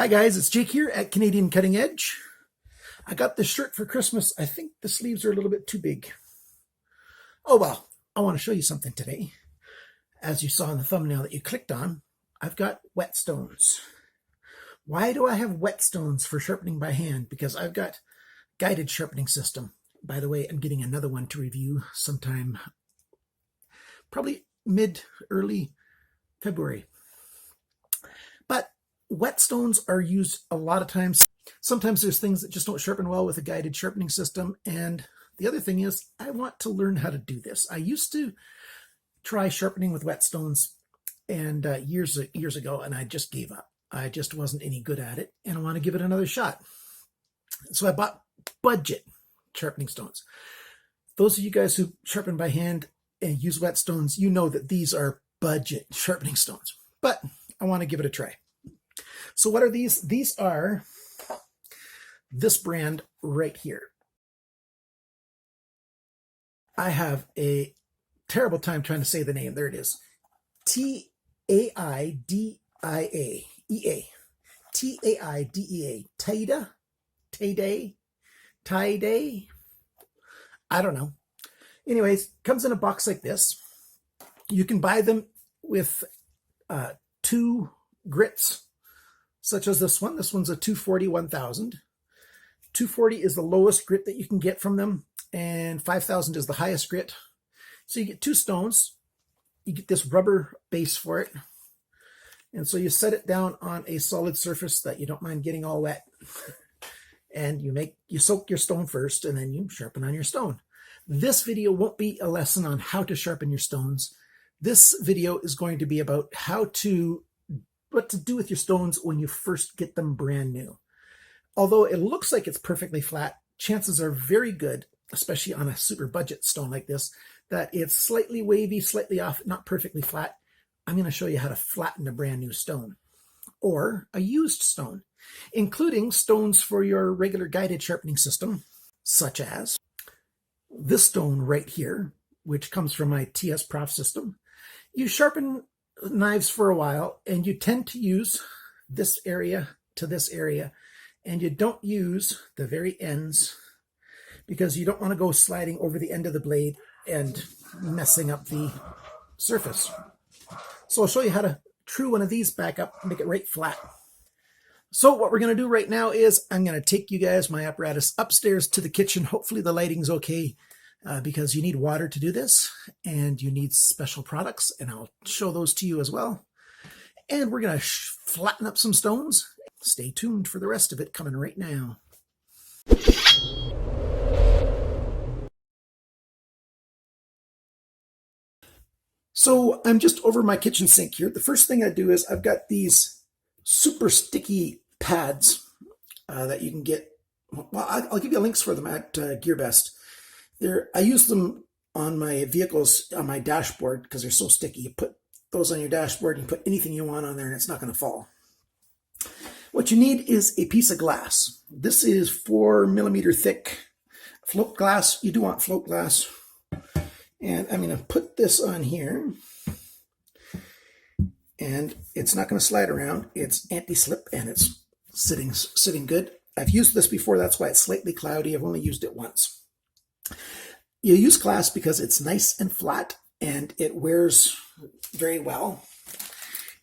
Hi guys, it's Jake here at Canadian Cutting Edge. I got this shirt for Christmas. I think the sleeves are a little bit too big. Oh well, I want to show you something today. As you saw in the thumbnail that you clicked on, I've got Whetstones. Why do I have Whetstones for sharpening by hand? Because I've got guided sharpening system. By the way, I'm getting another one to review sometime, probably early February. But Whetstones are used a lot of times. Sometimes there's things that just don't sharpen well with a guided sharpening system. And the other thing is, I want to learn how to do this. I used to try sharpening with Whetstones and years ago, and I just gave up. I just wasn't any good at it, and I want to give it another shot. So I bought budget sharpening stones. Those of you guys who sharpen by hand and use Whetstones, you know that these are budget sharpening stones. But I want to give it a try. So what are these? These are this brand right here. I have a terrible time trying to say the name. There it is. TAIDEA. TAIDEA. TAIDEA. I don't know. Anyways, comes in a box like this. You can buy them with 2 grits, such as this one. This one's a 240-1000. 240 is the lowest grit that you can get from them, and 5000 is the highest grit. So you get 2 stones. You get this rubber base for it. And so you set it down on a solid surface that you don't mind getting all wet. And you soak your stone first, and then you sharpen on your stone. This video won't be a lesson on how to sharpen your stones. This video is going to be about what to do with your stones when you first get them brand new. Although it looks like it's perfectly flat, chances are very good, especially on a super budget stone like this, that it's slightly wavy, slightly off, not perfectly flat. I'm going to show you how to flatten a brand new stone or a used stone, including stones for your regular guided sharpening system, such as this stone right here, which comes from my TS Prof system. You sharpen knives for a while, and you tend to use this area to this area, and you don't use the very ends because you don't want to go sliding over the end of the blade and messing up the surface. So I'll show you how to true one of these back up and make it right flat. So what we're going to do right now is I'm going to take you guys, my apparatus, upstairs to the kitchen. Hopefully the lighting's okay because you need water to do this and you need special products, and I'll show those to you as well. And we're going to flatten up some stones. Stay tuned for the rest of it coming right now. So I'm just over my kitchen sink here. The first thing I do is I've got these super sticky pads that you can get. Well, I'll give you links for them at GearBest. I use them on my vehicles, on my dashboard, because they're so sticky. You put those on your dashboard, you put anything you want on there, and it's not going to fall. What you need is a piece of glass. This is 4mm thick float glass. You do want float glass. And I'm going to put this on here. And it's not going to slide around. It's anti-slip, and it's sitting good. I've used this before. That's why it's slightly cloudy. I've only used it once. You use glass because it's nice and flat, and it wears very well.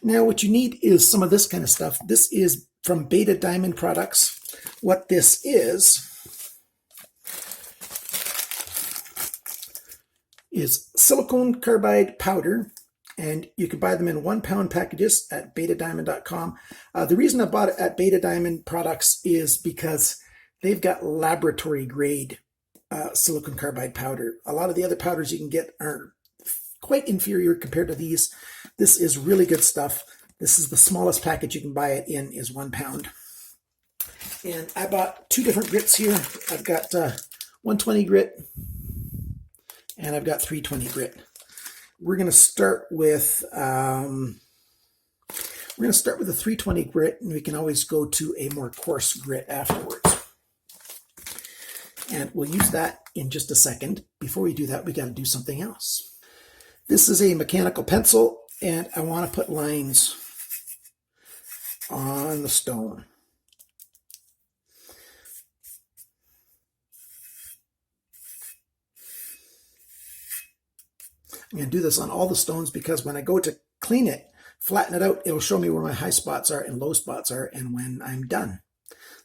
Now what you need is some of this kind of stuff. This is from Beta Diamond Products. What this is silicone carbide powder, and you can buy them in 1-pound packages at betadiamond.com. The reason I bought it at Beta Diamond Products is because they've got laboratory grade silicone carbide powder. A lot of the other powders you can get are quite inferior compared to these. This is really good stuff. This is the smallest package you can buy it in, is 1 pound. And I bought 2 different grits here. I've got 120 grit, and I've got 320 grit. We're going to start with the 320 grit, and we can always go to a more coarse grit afterwards. And we'll use that in just a second. Before we do that, we got to do something else. This is a mechanical pencil, and I want to put lines on the stone. I'm going to do this on all the stones because when I go to clean it, flatten it out, it'll show me where my high spots are and low spots are and when I'm done.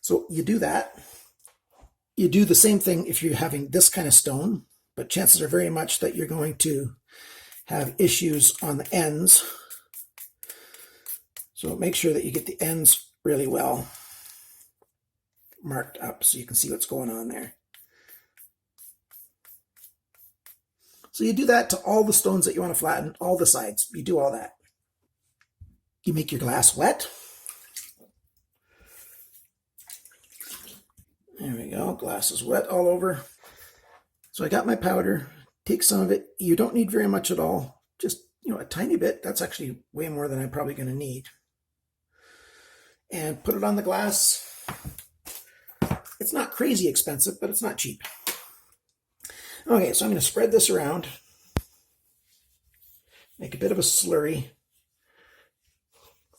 So you do that. You do the same thing if you're having this kind of stone, but chances are very much that you're going to have issues on the ends. So make sure that you get the ends really well marked up so you can see what's going on there. So you do that to all the stones that you want to flatten, all the sides. You do all that. You make your glass wet. There we go. Glass is wet all over. So I got my powder. Take some of it. You don't need very much at all. Just, a tiny bit. That's actually way more than I'm probably going to need. And put it on the glass. It's not crazy expensive, but it's not cheap. Okay, so I'm going to spread this around. Make a bit of a slurry.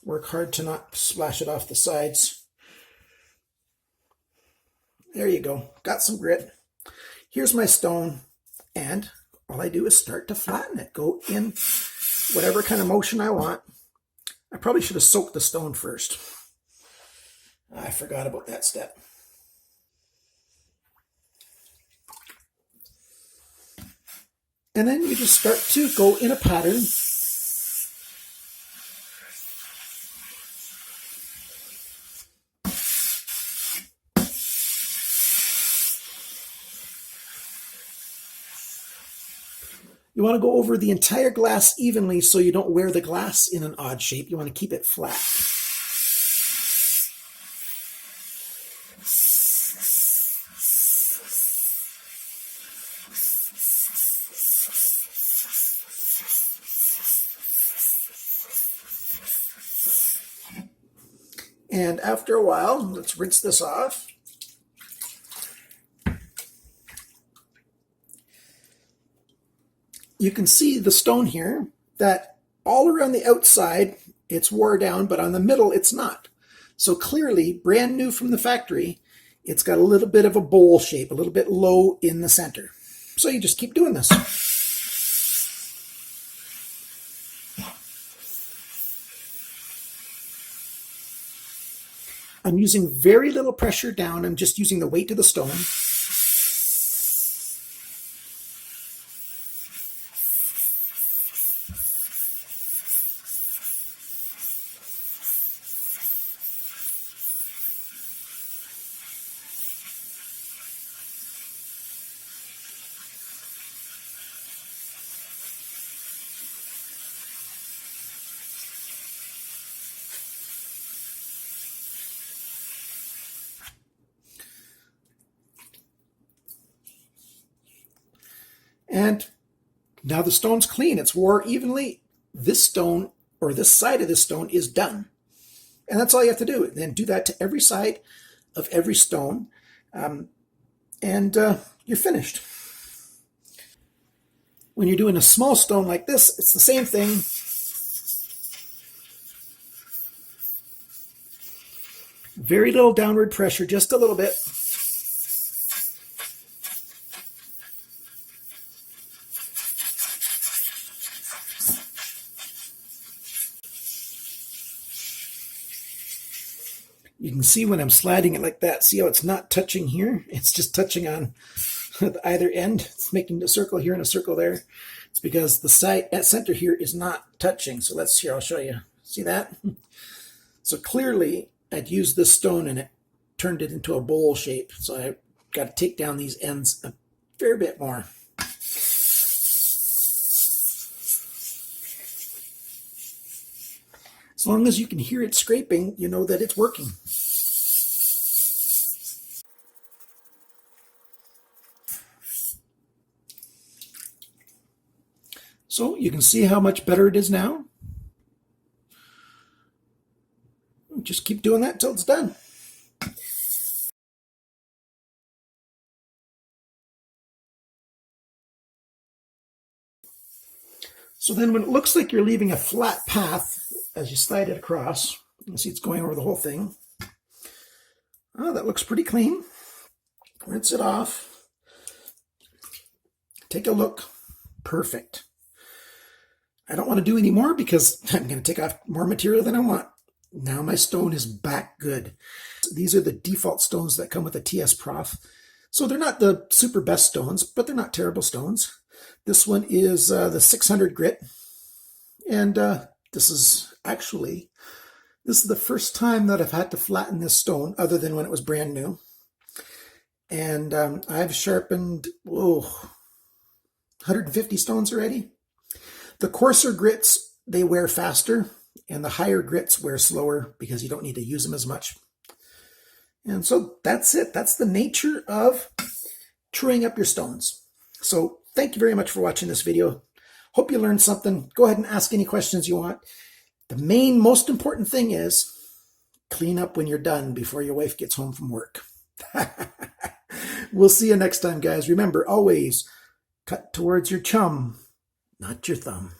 Work hard to not splash it off the sides. There you go. Got some grit. Here's my stone. And all I do is start to flatten it. Go in whatever kind of motion I want. I probably should have soaked the stone first. I forgot about that step. And then you just start to go in a pattern. You want to go over the entire glass evenly so you don't wear the glass in an odd shape. You want to keep it flat. And after a while, let's rinse this off. You can see the stone here that all around the outside, it's wore down, but on the middle, it's not. So clearly, brand new from the factory, it's got a little bit of a bowl shape, a little bit low in the center. So you just keep doing this. I'm using very little pressure down. I'm just using the weight of the stone. And now the stone's clean. It's wore evenly. This stone, or this side of this stone, is done. And that's all you have to do. Then do that to every side of every stone. And you're finished. When you're doing a small stone like this, it's the same thing. Very little downward pressure, just a little bit. You can see when I'm sliding it like that, see how it's not touching here? It's just touching on either end. It's making a circle here and a circle there. It's because the side at center here is not touching. So I'll show you. See that? So clearly I'd used this stone and it turned it into a bowl shape. So I got to take down these ends a fair bit more. As long as you can hear it scraping, you know that it's working. So you can see how much better it is now. Just keep doing that until it's done. So then when it looks like you're leaving a flat path as you slide it across, You see it's going over the whole thing. Oh, that looks pretty clean. Rinse it off. Take a look. Perfect. I don't want to do any more because I'm going to take off more material than I want. Now my stone is back good. These are the default stones that come with a TS Prof. So they're not the super best stones, but they're not terrible stones. This one is the 600 grit. And this is the first time that I've had to flatten this stone other than when it was brand new. And I've sharpened 150 stones already. The coarser grits, they wear faster, and the higher grits wear slower because you don't need to use them as much. And so that's it. That's the nature of truing up your stones. So thank you very much for watching this video. Hope you learned something. Go ahead and ask any questions you want. The most important thing is clean up when you're done before your wife gets home from work. We'll see you next time, guys. Remember, always cut towards your chum, not your thumb.